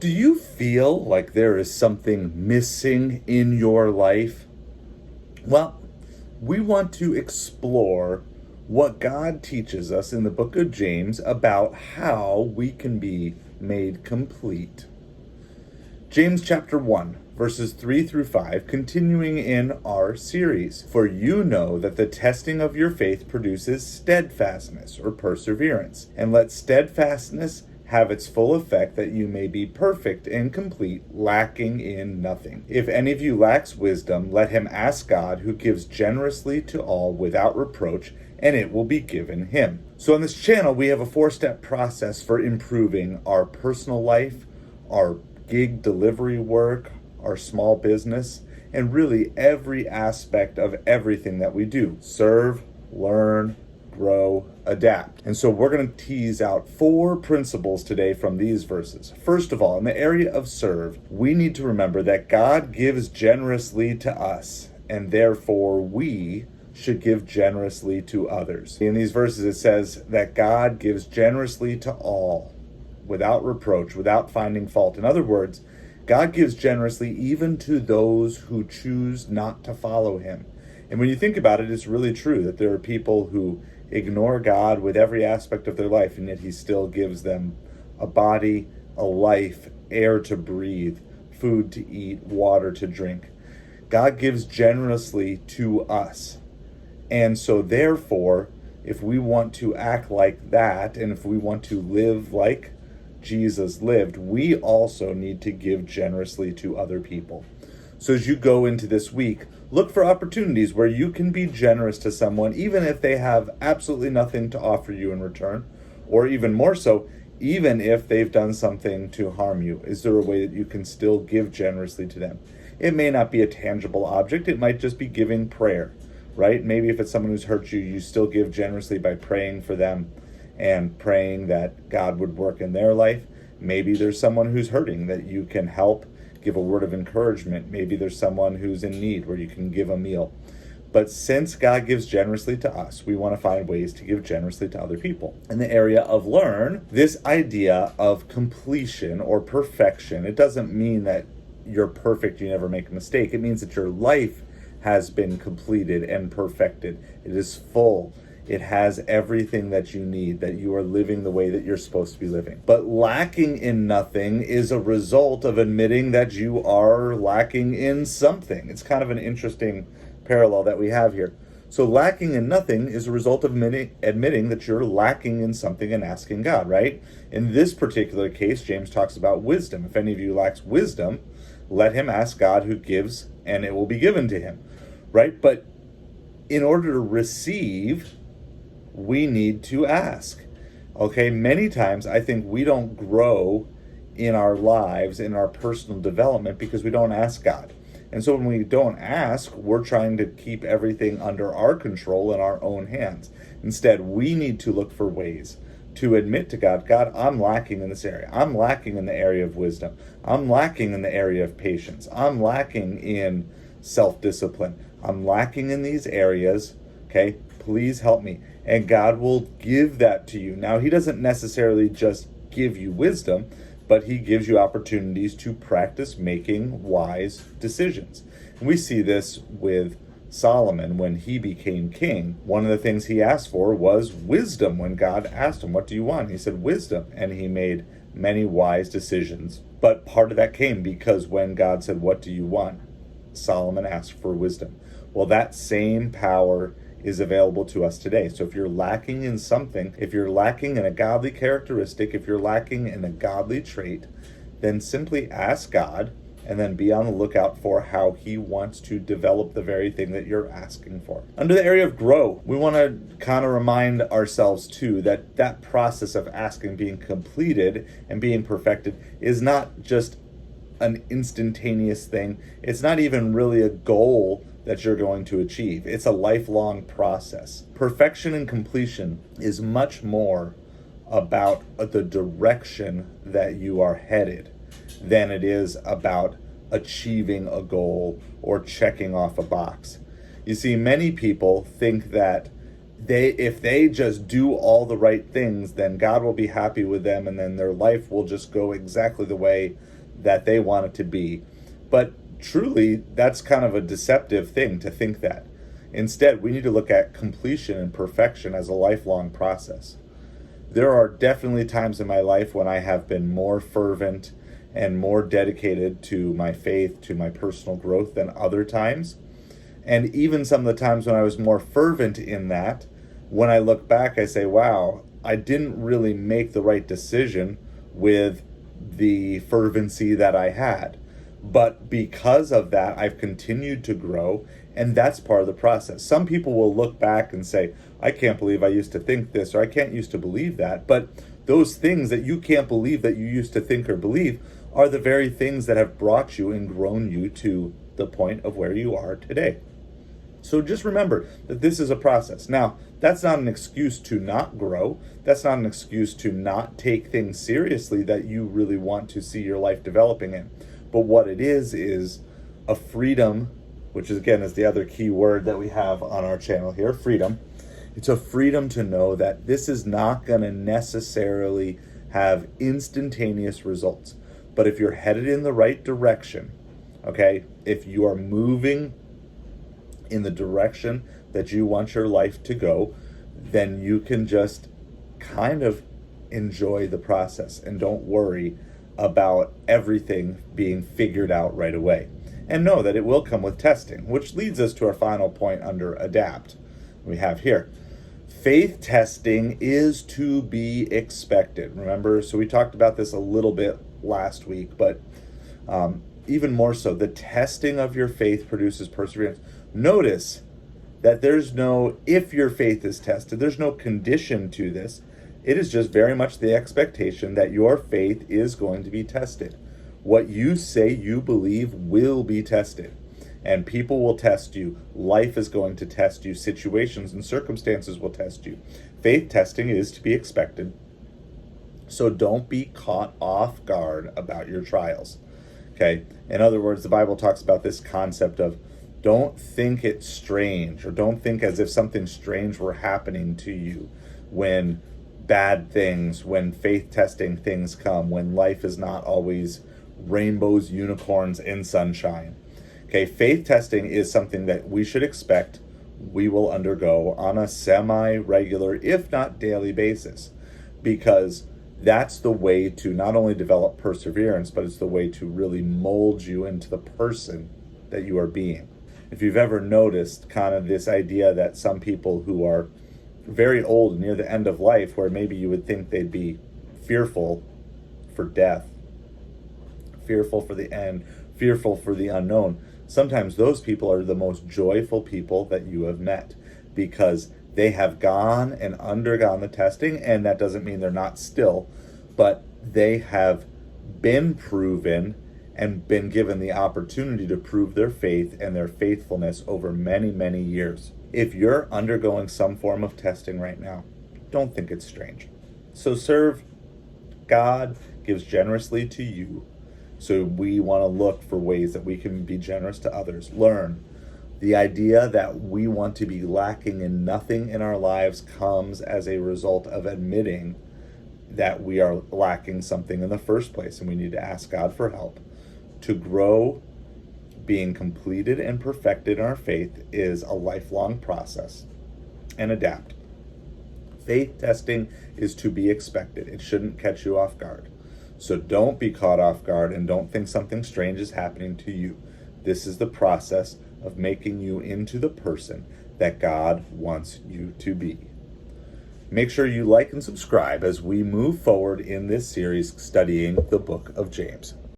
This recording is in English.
Do you feel like there is something missing in your life? Well, we want to explore what God teaches us in the book of James about how we can be made complete. James chapter 1, verses 3 through 5, continuing in our series. For you know that the testing of your faith produces steadfastness or perseverance, and let steadfastness have its full effect, that you may be perfect and complete, lacking in nothing. If any of you lacks wisdom, let him ask God, who gives generously to all without reproach, and it will be given him. So on this channel, we have a 4-step process for improving our personal life, our gig delivery work, our small business, and really every aspect of everything that we do. Serve, learn, grow, adapt. And so we're going to tease out 4 principles today from these verses. First of all, in the area of serve, we need to remember that God gives generously to us, and therefore we should give generously to others. In these verses, it says that God gives generously to all, without reproach, without finding fault. In other words, God gives generously even to those who choose not to follow him. And when you think about it, it's really true that there are people who ignore God with every aspect of their life, and yet he still gives them a body, a life, air to breathe, food to eat, water to drink. God gives generously to us. And so therefore, if we want to act like that, and if we want to live like Jesus lived, we also need to give generously to other people. So as you go into this week, look for opportunities where you can be generous to someone, even if they have absolutely nothing to offer you in return, or even more so, even if they've done something to harm you. Is there a way that you can still give generously to them? It may not be a tangible object. It might just be giving prayer, right? Maybe if it's someone who's hurt you, you still give generously by praying for them and praying that God would work in their life. Maybe there's someone who's hurting that you can help, give a word of encouragement. Maybe there's someone who's in need where you can give a meal. But since God gives generously to us, we want to find ways to give generously to other people. In the area of learn, this idea of completion or perfection, it doesn't mean that you're perfect, you never make a mistake. It means that your life has been completed and perfected. It is full. It has everything that you need, that you are living the way that you're supposed to be living. But lacking in nothing is a result of admitting that you are lacking in something. It's kind of an interesting parallel that we have here. So lacking in nothing is a result of admitting that you're lacking in something and asking God, right? In this particular case, James talks about wisdom. If any of you lacks wisdom, let him ask God, who gives, and it will be given to him, right? But in order to receive, we need to ask. Okay, many times I think we don't grow in our lives, in our personal development, because we don't ask God. And so when we don't ask, we're trying to keep everything under our control in our own hands. Instead, we need to look for ways to admit to God, God, I'm lacking in this area. I'm lacking in the area of wisdom. I'm lacking in the area of patience. I'm lacking in self-discipline. I'm lacking in these areas. Okay, please help me. And God will give that to you. Now, he doesn't necessarily just give you wisdom, but he gives you opportunities to practice making wise decisions. And we see this with Solomon when he became king. One of the things he asked for was wisdom. When God asked him, what do you want? He said wisdom. And he made many wise decisions. But part of that came because when God said, what do you want? Solomon asked for wisdom. Well, that same power is available to us today. So if you're lacking in something, if you're lacking in a godly characteristic, if you're lacking in a godly trait, then simply ask God and then be on the lookout for how he wants to develop the very thing that you're asking for. Under the area of grow, we want to kind of remind ourselves too that that process of asking being completed and being perfected is not just an instantaneous thing. It's not even really a goal that you're going to achieve. It's a lifelong process. Perfection and completion is much more about the direction that you are headed than it is about achieving a goal or checking off a box. You see, many people think that if they just do all the right things, then God will be happy with them, and then their life will just go exactly the way that they want it to be. But truly, that's kind of a deceptive thing to think that. Instead, we need to look at completion and perfection as a lifelong process. There are definitely times in my life when I have been more fervent and more dedicated to my faith, to my personal growth than other times. And even some of the times when I was more fervent in that, when I look back, I say, wow, I didn't really make the right decision with the fervency that I had. But because of that, I've continued to grow, and that's part of the process. Some people will look back and say, I can't believe I used to think this, or I can't used to believe that. But those things that you can't believe that you used to think or believe are the very things that have brought you and grown you to the point of where you are today. So just remember that this is a process. Now, that's not an excuse to not grow. That's not an excuse to not take things seriously that you really want to see your life developing in. But what it is a freedom, which is, again, is the other key word that we have on our channel here, freedom. It's a freedom to know that this is not going to necessarily have instantaneous results. But if you're headed in the right direction, okay, if you are moving in the direction that you want your life to go, then you can just kind of enjoy the process and don't worry about everything being figured out right away. And know that it will come with testing, which leads us to our final point under adapt. We have here, faith testing is to be expected. Remember, so we talked about this a little bit last week, but even more so, the testing of your faith produces perseverance. Notice that there's no, if your faith is tested, there's no condition to this. It is just very much the expectation that your faith is going to be tested. What you say you believe will be tested. And people will test you. Life is going to test you. Situations and circumstances will test you. Faith testing is to be expected. So don't be caught off guard about your trials. Okay? In other words, the Bible talks about this concept of don't think it's strange, or don't think as if something strange were happening to you when bad things, when faith testing things come, when life is not always rainbows, unicorns, and sunshine. Okay, faith testing is something that we should expect we will undergo on a semi-regular, if not daily basis, because that's the way to not only develop perseverance, but it's the way to really mold you into the person that you are being. If you've ever noticed kind of this idea that some people who are very old, near the end of life, where maybe you would think they'd be fearful for death, fearful for the end, fearful for the unknown, sometimes those people are the most joyful people that you have met, because they have gone and undergone the testing, and that doesn't mean they're not still, but they have been proven and been given the opportunity to prove their faith and their faithfulness over many, many years. If you're undergoing some form of testing right now, don't think it's strange. So serve. God gives generously to you. So we want to look for ways that we can be generous to others. Learn. The idea that we want to be lacking in nothing in our lives comes as a result of admitting that we are lacking something in the first place, and we need to ask God for help. To grow, being completed and perfected in our faith is a lifelong process. And adapt. Faith testing is to be expected. It shouldn't catch you off guard. So don't be caught off guard and don't think something strange is happening to you. This is the process of making you into the person that God wants you to be. Make sure you like and subscribe as we move forward in this series studying the book of James.